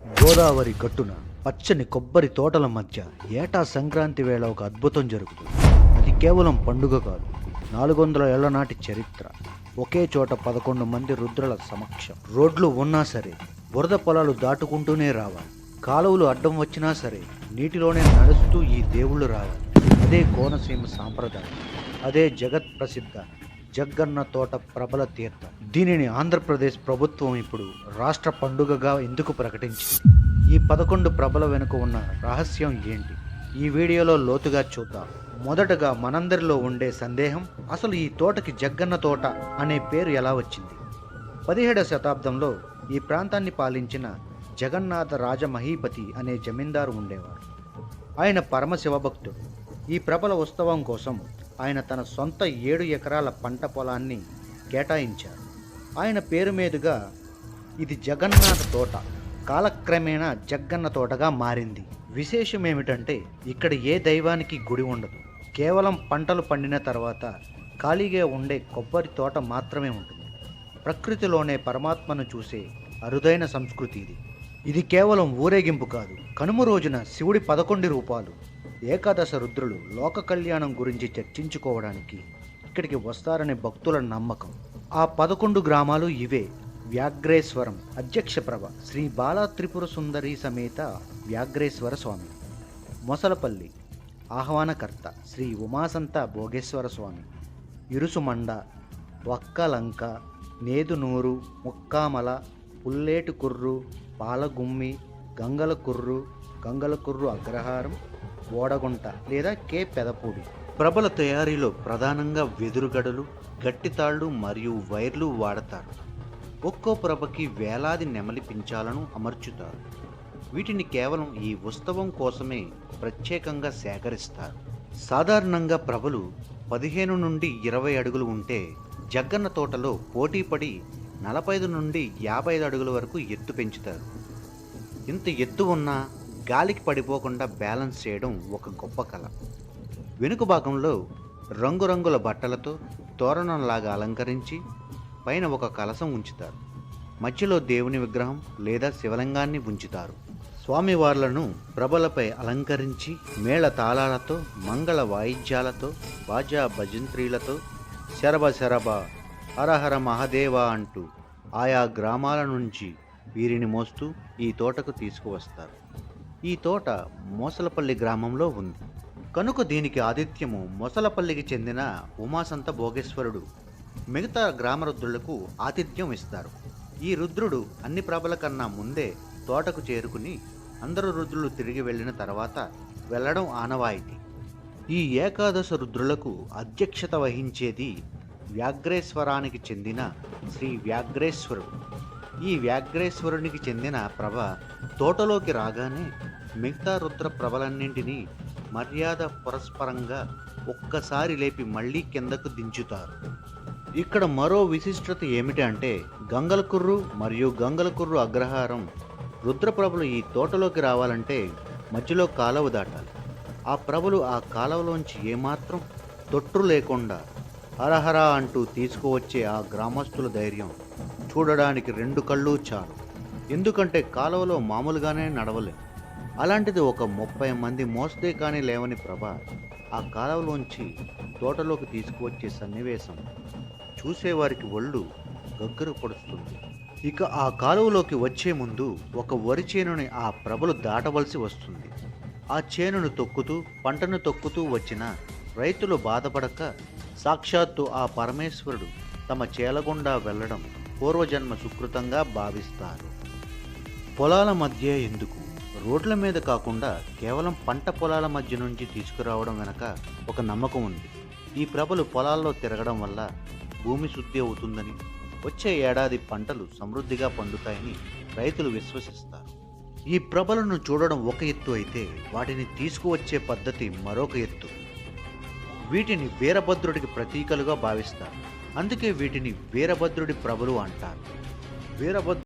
గోదావరి గట్టున పచ్చని కొబ్బరి తోటల మధ్య ఏటా సంక్రాంతి వేళ ఒక అద్భుతం జరుగుతుంది. అది కేవలం పండుగ కాదు, 400 ఏళ్ల నాటి చరిత్ర. ఒకే చోట 11 మంది రుద్రుల సమక్షం. రోడ్లు ఉన్నా సరే బురద పొలాలు దాటుకుంటూనే రావాలి. కాలువలు అడ్డం వచ్చినా సరే నీటిలోనే నడుస్తూ ఈ దేవుళ్ళు రావాలి. అదే కోనసీమ సాంప్రదాయం. అదే జగత్ ప్రసిద్ధ జగ్గన్న తోట ప్రబల తీర్థం. దీనిని ఆంధ్రప్రదేశ్ ప్రభుత్వం ఇప్పుడు రాష్ట్ర పండుగగా ఎందుకు ప్రకటించింది? ఈ 11 ప్రభల వెనుక ఉన్న రహస్యం ఏంటి? ఈ వీడియోలో లోతుగా చూద్దాం. మొదటగా మనందరిలో ఉండే సందేహం, అసలు ఈ తోటకి జగ్గన్న తోట అనే పేరు ఎలా వచ్చింది? 17వ శతాబ్దంలో ఈ ప్రాంతాన్ని పాలించిన జగన్నాథ రాజమహీపతి అనే జమీందారు ఉండేవారు. ఆయన పరమశివభక్తుడు. ఈ ప్రబల ఉత్సవం కోసం ఆయన తన సొంత 7 ఎకరాల పంట పొలాన్ని కేటాయించారు. ఆయన పేరు మీదుగా ఇది జగన్నాథ తోట కాలక్రమేణా జగ్గన్న తోటగా మారింది. విశేషం ఏమిటంటే ఇక్కడ ఏ దైవానికి గుడి ఉండదు. కేవలం పంటలు పండిన తర్వాత ఖాళీగా ఉండే కొబ్బరి తోట మాత్రమే ఉంటుంది. ప్రకృతిలోనే పరమాత్మను చూసే అరుదైన సంస్కృతి ఇది. ఇది కేవలం ఊరేగింపు కాదు. కనుమ రోజున శివుడి 11 రూపాలు, ఏకాదశ రుద్రులు లోక కళ్యాణం గురించి చర్చించుకోవడానికి ఇక్కడికి వస్తారనే భక్తుల నమ్మకం. ఆ 11 గ్రామాలు ఇవే: వ్యాఘ్రేశ్వరం అధ్యక్ష ప్రభ శ్రీ బాలా త్రిపుర సుందరి సమేత వ్యాఘ్రేశ్వర స్వామి, మొసలపల్లి ఆహ్వానకర్త శ్రీ ఉమాసంత భోగేశ్వర స్వామి, ఇరుసుమండ, వక్కలంక, నేదునూరు, ముక్కామల, పుల్లేటుకుర్రు, పాలగుమ్మి, గంగలకుర్రు అగ్రహారం, ఓడగుంట లేదా కే పెదపూడి. ప్రభల తయారీలో ప్రధానంగా వెదురుగడలు, గట్టితాళ్లు మరియు వైర్లు వాడతారు. ఒక్కో ప్రభకి వేలాది నెమలి పించాలను అమర్చుతారు. వీటిని కేవలం ఈ ఉత్సవం కోసమే ప్రత్యేకంగా సేకరిస్తారు. సాధారణంగా ప్రభలు 15 నుండి 20 అడుగులు ఉంటే, జగ్గన్న తోటలో పోటీపడి 45 నుండి 55 అడుగుల వరకు ఎత్తు పెంచుతారు. ఇంత ఎత్తు ఉన్నా గాలికి పడిపోకుండా బ్యాలెన్స్ చేయడం ఒక గొప్ప కళ. వెనుక భాగంలో రంగురంగుల బట్టలతో తోరణంలాగా అలంకరించి పైన ఒక కలశం ఉంచుతారు. మధ్యలో దేవుని విగ్రహం లేదా శివలింగాన్ని ఉంచుతారు. స్వామివార్లను ప్రభలపై అలంకరించి మేళ తాళాలతో, మంగళ వాయిద్యాలతో, బాజా భజంత్రీలతో శరభ శరభ హరహర మహదేవ అంటూ ఆయా గ్రామాల నుంచి వీరిని మోస్తూ ఈ తోటకు తీసుకువస్తారు. ఈ తోట మోసలపల్లి గ్రామంలో ఉంది కనుక దీనికి ఆతిథ్యము మొసలపల్లికి చెందిన ఉమాసంత భోగేశ్వరుడు మిగతా గ్రామ రుద్రులకు ఆతిథ్యం ఇస్తారు. ఈ రుద్రుడు అన్ని ప్రభల కన్నా ముందే తోటకు చేరుకుని అందరు రుద్రులు తిరిగి వెళ్ళిన తర్వాత వెళ్ళడం ఆనవాయితీ. ఈ ఏకాదశ రుద్రులకు అధ్యక్షత వహించేది వ్యాఘ్రేశ్వరానికి చెందిన శ్రీ వ్యాఘ్రేశ్వరుడు. ఈ వ్యాఘ్రేశ్వరునికి చెందిన ప్రభ తోటలోకి రాగానే మిగతా రుద్ర ప్రభలన్నింటినీ మర్యాద పురస్పరంగా ఒక్కసారి లేపి మళ్ళీ కిందకు దించుతారు. ఇక్కడ మరో విశిష్టత ఏమిటి అంటే, గంగలకుర్రు మరియు గంగలకుర్రు అగ్రహారం రుద్రప్రభలు ఈ తోటలోకి రావాలంటే మధ్యలో కాలువ దాటాలి. ఆ ప్రభలు ఆ కాలువలోంచి ఏమాత్రం తొట్టు లేకుండా హరహర అంటూ తీసుకువచ్చే ఆ గ్రామస్తుల ధైర్యం చూడడానికి 2 కళ్ళు చాలు. ఎందుకంటే కాలువలో మామూలుగానే నడవలేం. అలాంటిది ఒక 30 మంది మోస్తే కానీ లేవని ప్రభ ఆ కాలువలోంచి తోటలోకి తీసుకువచ్చే సన్నివేశం చూసేవారికి ఒళ్ళు గగ్గరు పడుతుంది. ఇక ఆ కాలువలోకి వచ్చే ముందు ఒక వరి చేనుని ఆ ప్రభలు దాటవలసి వస్తుంది. ఆ చేనును తొక్కుతూ, పంటను తొక్కుతూ వచ్చిన రైతులు బాధపడక సాక్షాత్తు ఆ పరమేశ్వరుడు తమ చేలగుండా వెళ్ళడం పూర్వజన్మ సుకృతంగా భావిస్తారు. పొలాల మధ్య ఎందుకు? రోడ్ల మీద కాకుండా కేవలం పంట పొలాల మధ్య నుంచి తీసుకురావడం వెనక ఒక నమ్మకం ఉంది. ఈ ప్రభలు పొలాల్లో తిరగడం వల్ల భూమి శుద్ధి అవుతుందని, వచ్చే ఏడాది పంటలు సమృద్ధిగా పండుతాయని రైతులు విశ్వసిస్తారు. ఈ ప్రభలను చూడడం ఒక ఎత్తు అయితే, వాటిని తీసుకువచ్చే పద్ధతి మరొక ఎత్తు. వీటిని వీరభద్రుడికి ప్రతీకలుగా భావిస్తారు. అందుకే వీటిని వీరభద్రుడి ప్రభలు అంటారు. వీరభద్రు